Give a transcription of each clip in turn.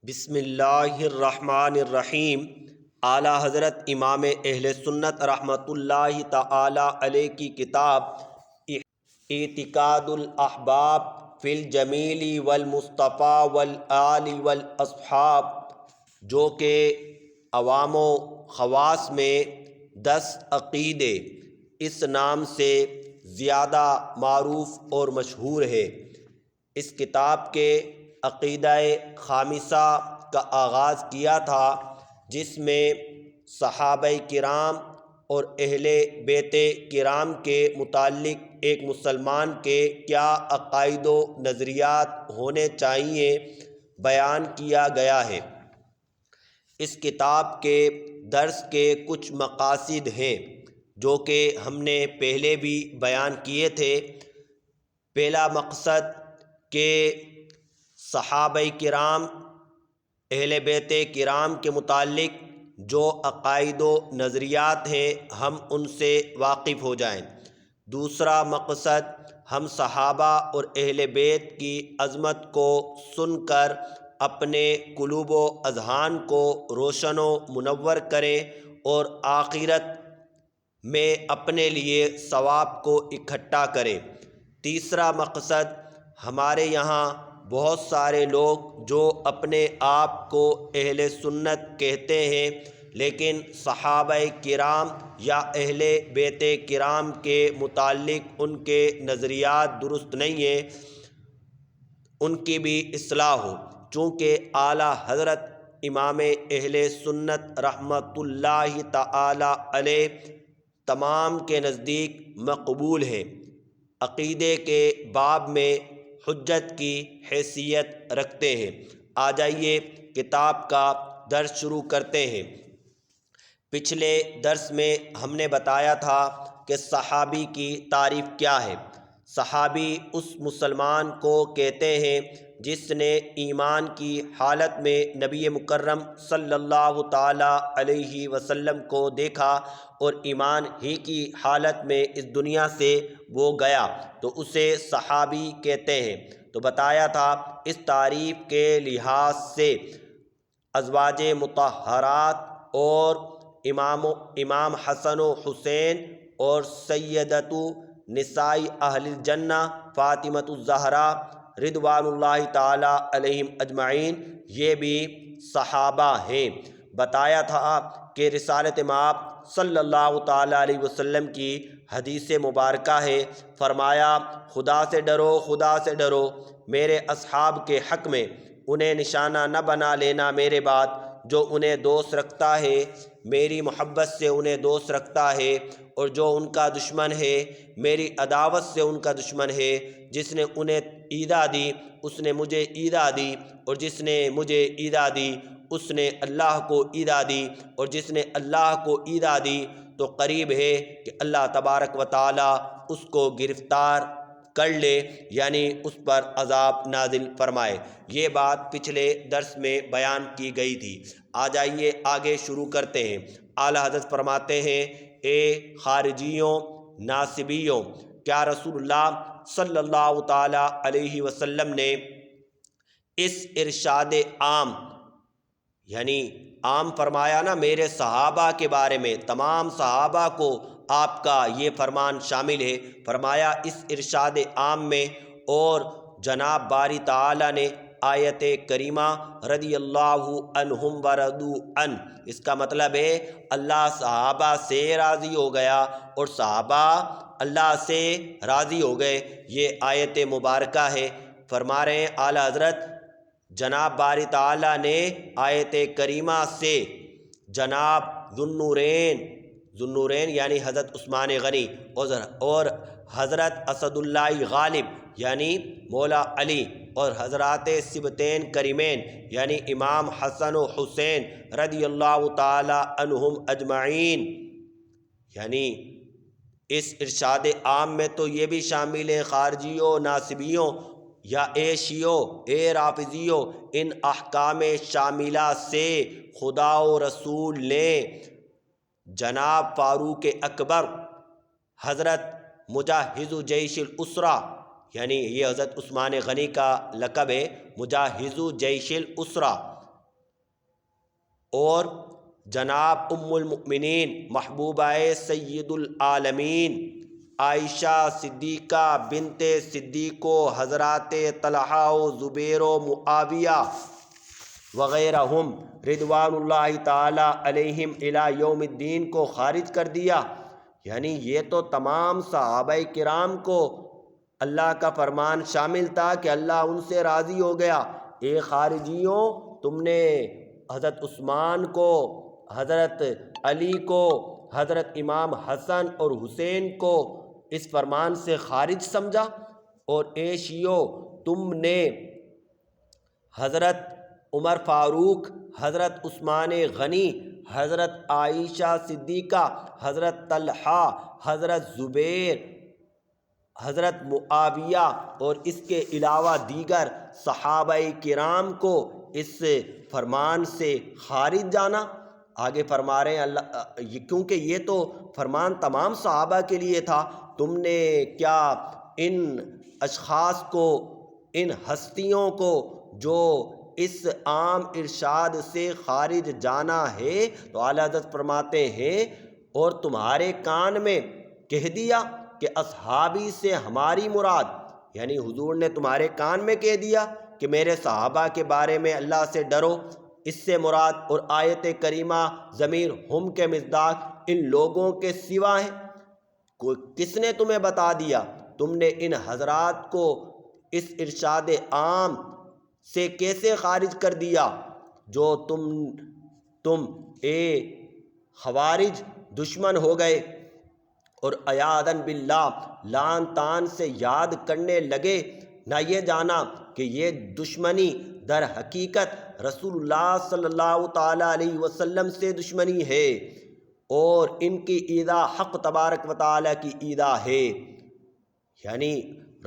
بسم اللہ الرحمن الرحیم۔ اعلیٰ حضرت امام اہل سنت رحمۃ اللہ تعالی علیہ کی کتاب اعتقاد الاحباب فی الجمیل والمصطفیٰ والآل والاصحاب، جو کہ عوام و خواص میں 10 عقیدے اس نام سے زیادہ معروف اور مشہور ہے۔ اس کتاب کے عقیدہ خامسہ کا آغاز کیا تھا، جس میں صحابہ کرام اور اہل بیت کرام کے متعلق ایک مسلمان کے کیا عقائد و نظریات ہونے چاہیے بیان کیا گیا ہے۔ اس کتاب کے درس کے کچھ مقاصد ہیں جو کہ ہم نے پہلے بھی بیان کیے تھے۔ پہلا مقصد کہ صحابہ کرام اہل بیت کرام کے متعلق جو عقائد و نظریات ہیں ہم ان سے واقف ہو جائیں۔ دوسرا مقصد ہم صحابہ اور اہل بیت کی عظمت کو سن کر اپنے قلوب و اذہان کو روشن و منور کریں اور آخرت میں اپنے لیے ثواب کو اکٹھا کریں۔ تیسرا مقصد ہمارے یہاں بہت سارے لوگ جو اپنے آپ کو اہل سنت کہتے ہیں لیکن صحابہ کرام یا اہل بیت کرام کے متعلق ان کے نظریات درست نہیں ہیں، ان کی بھی اصلاح ہو، چونکہ اعلیٰ حضرت امام اہل سنت رحمۃ اللہ تعالی علیہ تمام کے نزدیک مقبول ہے، عقیدے کے باب میں حجت کی حیثیت رکھتے ہیں۔ آ جائیے کتاب کا درس شروع کرتے ہیں۔ پچھلے درس میں ہم نے بتایا تھا کہ صحابی کی تعریف کیا ہے۔ صحابی اس مسلمان کو کہتے ہیں جس نے ایمان کی حالت میں نبی مکرم صلی اللہ تعالی علیہ وسلم کو دیکھا اور ایمان ہی کی حالت میں اس دنیا سے وہ گیا تو اسے صحابی کہتے ہیں۔ تو بتایا تھا اس تعریف کے لحاظ سے ازواج مطہرات اور امام حسن و حسین اور سیدۃ نساء اہل الجنہ فاطمۃ الزہرا رضوان اللہ تعالی علیہم اجمعین، یہ بھی صحابہ ہیں۔ بتایا تھا کہ رسالت مآب صلی اللہ تعالی علیہ وسلم کی حدیث مبارکہ ہے، فرمایا خدا سے ڈرو، خدا سے ڈرو، میرے اصحاب کے حق میں انہیں نشانہ نہ بنا لینا میرے بعد، جو انہیں دوست رکھتا ہے میری محبت سے انہیں دوست رکھتا ہے، اور جو ان کا دشمن ہے میری عداوت سے ان کا دشمن ہے۔ جس نے انہیں ایذا دی اس نے مجھے ایذا دی، اور جس نے مجھے ایذا دی اس نے اللہ کو ایذا دی، اور جس نے اللہ کو ایذا دی تو قریب ہے کہ اللہ تبارک و تعالی اس کو گرفتار کر لے، یعنی اس پر عذاب نازل فرمائے۔ یہ بات پچھلے درس میں بیان کی گئی تھی۔ آ جائیے آگے شروع کرتے ہیں۔ اعلیٰ حضرت فرماتے ہیں، اے خارجیوں، ناصبیوں، کیا رسول اللہ صلی اللہ تعالی علیہ وسلم نے اس ارشاد عام، یعنی عام فرمایا نا میرے صحابہ کے بارے میں، تمام صحابہ کو آپ کا یہ فرمان شامل ہے، فرمایا اس ارشاد عام میں، اور جناب باری تعالی نے آیت کریمہ رضی اللہ عنہم ورضوا عنہ، اس کا مطلب ہے اللہ صحابہ سے راضی ہو گیا اور صحابہ اللہ سے راضی ہو گئے، یہ آیت مبارکہ ہے۔ فرما رہے ہیں اعلیٰ حضرت جناب باری تعالی نے آیت کریمہ سے جناب ذوالنورین یعنی حضرت عثمان غنی اور حضرت اسد اللہ غالب یعنی مولا علی اور حضرات سبتین کریمین یعنی امام حسن و حسین رضی اللہ تعالی عنہم اجمعین، یعنی اس ارشاد عام میں تو یہ بھی شامل ہے خارجیوں، ناصبیوں یا اے شیعو، اے رافضیو، ان احکام شاملہ سے خدا و رسول نے جناب فاروق اکبر، حضرت مجہز جیش الاسرہ، یعنی یہ حضرت عثمان غنی کا لقب ہے، مجہز جیش الاسرہ، اور جناب ام المؤمنین محبوبہ سید العالمین عائشہ صدیقہ بنت صدیق و حضرات طلحہ و زبیر و معاویہ وغیرہ رضوان اللہ تعالی علیہم الی یوم الدین کو خارج کر دیا۔ یعنی یہ تو تمام صحابہ کرام کو اللہ کا فرمان شامل تھا کہ اللہ ان سے راضی ہو گیا۔ اے خارجیوں، تم نے حضرت عثمان کو، حضرت علی کو، حضرت امام حسن اور حسین کو اس فرمان سے خارج سمجھا، اور اے شیعو، تم نے حضرت عمر فاروق، حضرت عثمان غنی، حضرت عائشہ صدیقہ، حضرت طلحہ، حضرت زبیر، حضرت معاویہ اور اس کے علاوہ دیگر صحابہ کرام کو اس فرمان سے خارج جانا۔ آگے فرما رہے ہیں اللہ، کیونکہ یہ تو فرمان تمام صحابہ کے لیے تھا، تم نے کیا ان اشخاص کو، ان ہستیوں کو جو اس عام ارشاد سے خارج جانا ہے، تو اعلیٰ حضرت فرماتے ہیں اور تمہارے کان میں کہہ دیا کہ اصحابی سے ہماری مراد، یعنی حضور نے تمہارے کان میں کہہ دیا کہ میرے صحابہ کے بارے میں اللہ سے ڈرو، اس سے مراد، اور آیت کریمہ ضمیر ہم کے مصداق ان لوگوں کے سوا ہے۔ کس نے تمہیں بتا دیا؟ تم نے ان حضرات کو اس ارشاد عام سے کیسے خارج کر دیا؟ جو تم اے خوارج دشمن ہو گئے اور عیاذاً باللہ لعن طعن سے یاد کرنے لگے، نہ یہ جانا کہ یہ دشمنی در حقیقت رسول اللہ صلی اللہ تعالیٰ علیہ وسلم سے دشمنی ہے، اور ان کی ایذا حق تبارک و تعالیٰ کی ایذا ہے۔ یعنی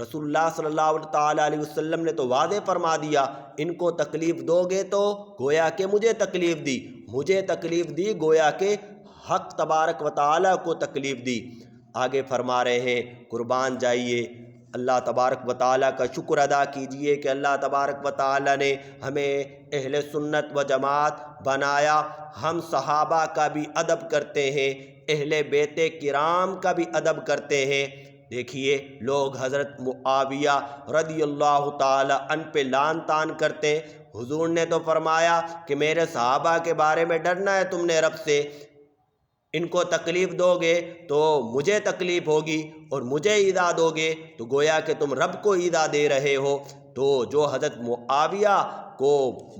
رسول اللہ صلی اللہ تعالیٰ علیہ وسلم نے تو واضح فرما دیا، ان کو تکلیف دو گے تو گویا کہ مجھے تکلیف دی، مجھے تکلیف دی گویا کہ حق تبارک و تعالیٰ کو تکلیف دی۔ آگے فرما رہے ہیں قربان جائیے، اللہ تبارک و تعالیٰ کا شکر ادا کیجئے کہ اللہ تبارک و تعالیٰ نے ہمیں اہل سنت و جماعت بنایا۔ ہم صحابہ کا بھی ادب کرتے ہیں، اہل بیت کرام کا بھی ادب کرتے ہیں۔ دیکھیے لوگ حضرت معاویہ رضی اللہ تعالی عنہ پہ لعن طعن کرتے ہیں، حضور نے تو فرمایا کہ میرے صحابہ کے بارے میں ڈرنا ہے تم نے رب سے، ان کو تکلیف دو گے تو مجھے تکلیف ہوگی، اور مجھے ایذا دو گے تو گویا کہ تم رب کو ایذا دے رہے ہو۔ تو جو حضرت معاویہ کو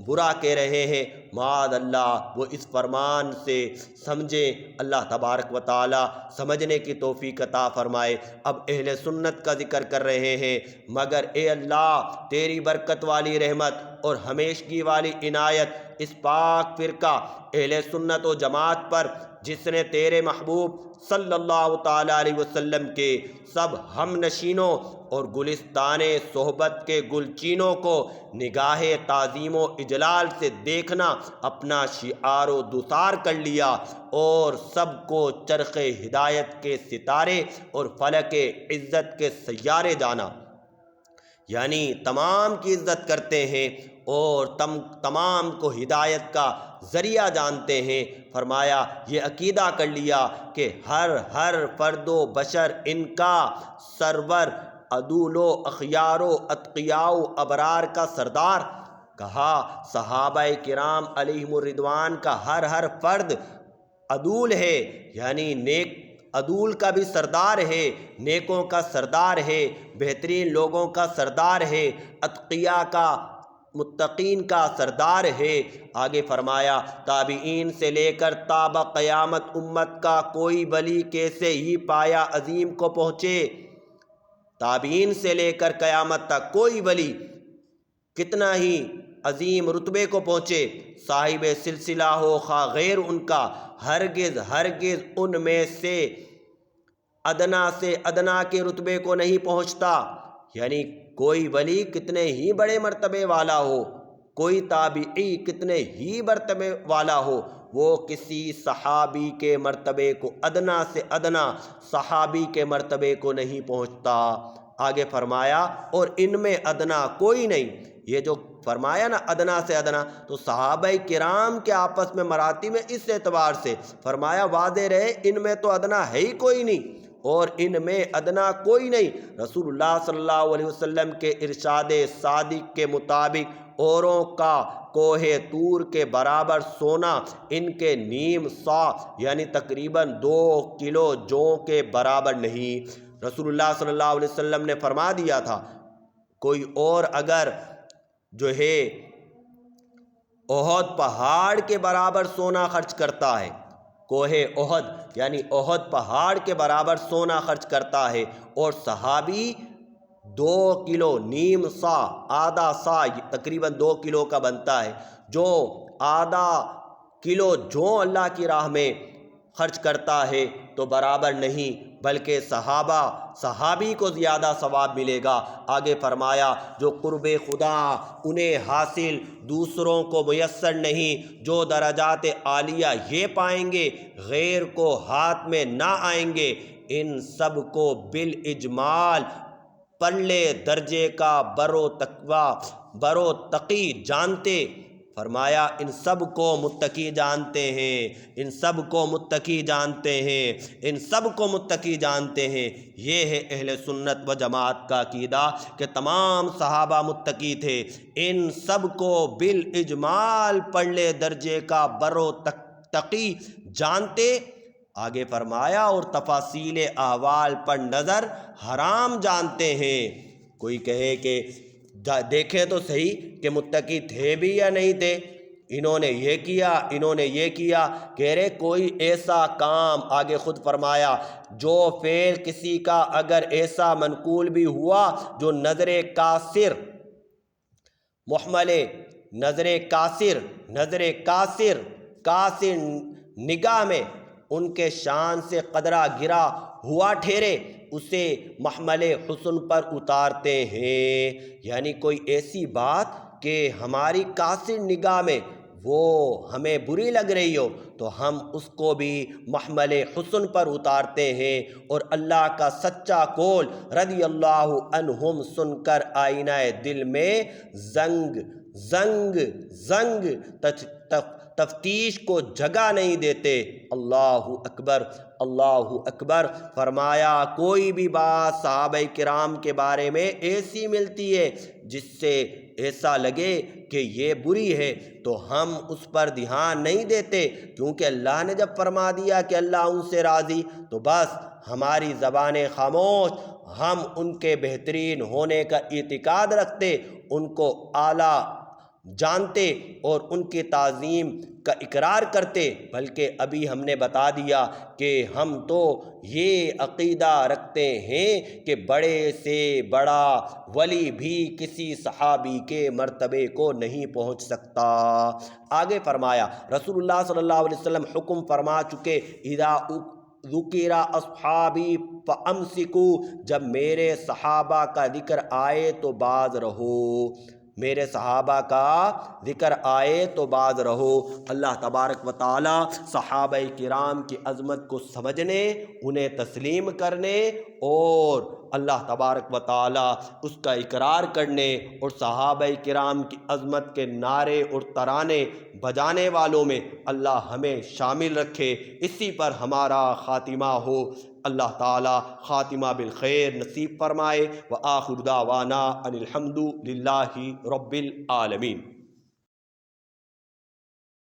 برا کہہ رہے ہیں، معاذ اللہ وہ اس فرمان سے سمجھیں، اللہ تبارک و تعالی سمجھنے کی توفیق عطا فرمائے۔ اب اہل سنت کا ذکر کر رہے ہیں، مگر اے اللہ تیری برکت والی رحمت اور ہمیشگی والی عنایت اس پاک فرقہ اہل سنت و جماعت پر، جس نے تیرے محبوب صلی اللہ تعالیٰ علیہ وسلم کے سب ہم نشینوں اور گلستان صحبت کے گلچینوں کو نگاہ تعظیم و اجلال سے دیکھنا اپنا شعار و دثار کر لیا، اور سب کو چرخ ہدایت کے ستارے اور فلک عزت کے سیارے جانا، یعنی تمام کی عزت کرتے ہیں اور تمام کو ہدایت کا ذریعہ جانتے ہیں۔ فرمایا یہ عقیدہ کر لیا کہ ہر فرد و بشر ان کا سرور، عدول و اخیار و اتقیاء و ابرار کا سردار۔ کہا صحابہ کرام علیہم الرضوان کا ہر فرد عدول ہے، یعنی نیک عدول کا بھی سردار ہے، نیکوں کا سردار ہے، بہترین لوگوں کا سردار ہے، اتقیاء کا، متقین کا سردار ہے۔ آگے فرمایا تابعین سے لے کر تابع قیامت امت کا کوئی ولی کیسے ہی پایا عظیم کو پہنچے، تابعین سے لے کر قیامت تک کوئی ولی کتنا ہی عظیم رتبے کو پہنچے، صاحب سلسلہ ہو خواہ غیر ان کا، ہرگز ان میں سے ادنا کے رتبے کو نہیں پہنچتا۔ یعنی کوئی ولی کتنے ہی بڑے مرتبے والا ہو، کوئی تابعی کتنے ہی مرتبے والا ہو، وہ کسی صحابی کے مرتبے کو، ادنا سے ادنا صحابی کے مرتبے کو نہیں پہنچتا۔ آگے فرمایا اور ان میں ادنا کوئی نہیں، یہ جو فرمایا نا ادنا سے ادنا، تو صحابہ کرام کے آپس میں مراتب میں اس اعتبار سے فرمایا واضح رہے ان میں تو ادنا ہے ہی کوئی نہیں اور ان میں ادنا کوئی نہیں۔ رسول اللہ صلی اللہ علیہ وسلم کے ارشاد صادق کے مطابق اوروں کا کوہ طور کے برابر سونا ان کے نیم سا یعنی تقریباً 2 کلو جوں کے برابر نہیں۔ رسول اللہ صلی اللہ علیہ وسلم نے فرما دیا تھا کوئی اور اگر جو ہے احد پہاڑ کے برابر سونا خرچ کرتا ہے، کوہ احد یعنی احد پہاڑ کے برابر سونا خرچ کرتا ہے اور صحابی 2 کلو نیم سا آدھا سا تقریباً 2 کلو کا بنتا ہے، جو آدھا کلو جو اللہ کی راہ میں خرچ کرتا ہے تو برابر نہیں بلکہ صحابی کو زیادہ ثواب ملے گا۔ آگے فرمایا جو قرب خدا انہیں حاصل دوسروں کو میسر نہیں، جو درجات عالیہ یہ پائیں گے غیر کو ہاتھ میں نہ آئیں گے، ان سب کو بالاجمال پرلے درجے کا برو تقی جانتے، فرمایا ان سب کو متقی جانتے ہیں، ان سب کو متقی جانتے ہیں، ان سب کو متقی جانتے ہیں۔ یہ ہے اہل سنت و جماعت کا عقیدہ کہ تمام صحابہ متقی تھے، ان سب کو بالاجمال پرلے درجے کا برو تقی جانتے۔ آگے فرمایا اور تفاصیل احوال پر نظر حرام جانتے ہیں۔ کوئی کہے کہ دیکھیں تو صحیح کہ متقی تھے بھی یا نہیں تھے، انہوں نے یہ کیا انہوں نے یہ کیا، کہہ رہے کوئی ایسا کام، آگے خود فرمایا جو فعل کسی کا اگر ایسا منقول بھی ہوا جو نظر قاصر محمل نظر قاصر نگاہ میں ان کے شان سے قدرہ گرا ہوا ٹھہرے، اسے محمل حسن پر اتارتے ہیں۔ یعنی کوئی ایسی بات کہ ہماری قاصر نگاہ میں وہ ہمیں بری لگ رہی ہو تو ہم اس کو بھی محمل حسن پر اتارتے ہیں، اور اللہ کا سچا قول رضی اللہ عنہم سن کر آئینہ دل میں زنگ تفتیش کو جگہ نہیں دیتے۔ اللہ اکبر اللہ اکبر۔ فرمایا کوئی بھی بات صحابہ کرام کے بارے میں ایسی ملتی ہے جس سے ایسا لگے کہ یہ بری ہے تو ہم اس پر دھیان نہیں دیتے، کیونکہ اللہ نے جب فرما دیا کہ اللہ ان سے راضی تو بس ہماری زبانیں خاموش، ہم ان کے بہترین ہونے کا اعتقاد رکھتے، ان کو اعلیٰ جانتے اور ان کی تعظیم کا اقرار کرتے۔ بلکہ ابھی ہم نے بتا دیا کہ ہم تو یہ عقیدہ رکھتے ہیں کہ بڑے سے بڑا ولی بھی کسی صحابی کے مرتبے کو نہیں پہنچ سکتا۔ آگے فرمایا رسول اللہ صلی اللہ علیہ وسلم حکم فرما چکے اذا ذکر اصحابی فامسکوا، جب میرے صحابہ کا ذکر آئے تو باز رہو، میرے صحابہ کا ذکر آئے تو باز رہو۔ اللہ تبارک و تعالی صحابہ کرام کی عظمت کو سمجھنے، انہیں تسلیم کرنے اور اللہ تبارک و تعالی اس کا اقرار کرنے اور صحابہ کرام کی عظمت کے نعرے اور ترانے بجانے والوں میں اللہ ہمیں شامل رکھے، اسی پر ہمارا خاتمہ ہو۔ اللہ تعالی خاتمہ بالخیر نصیب فرمائے۔ وآخر دعوانا ان الحمد للہ رب العالمین۔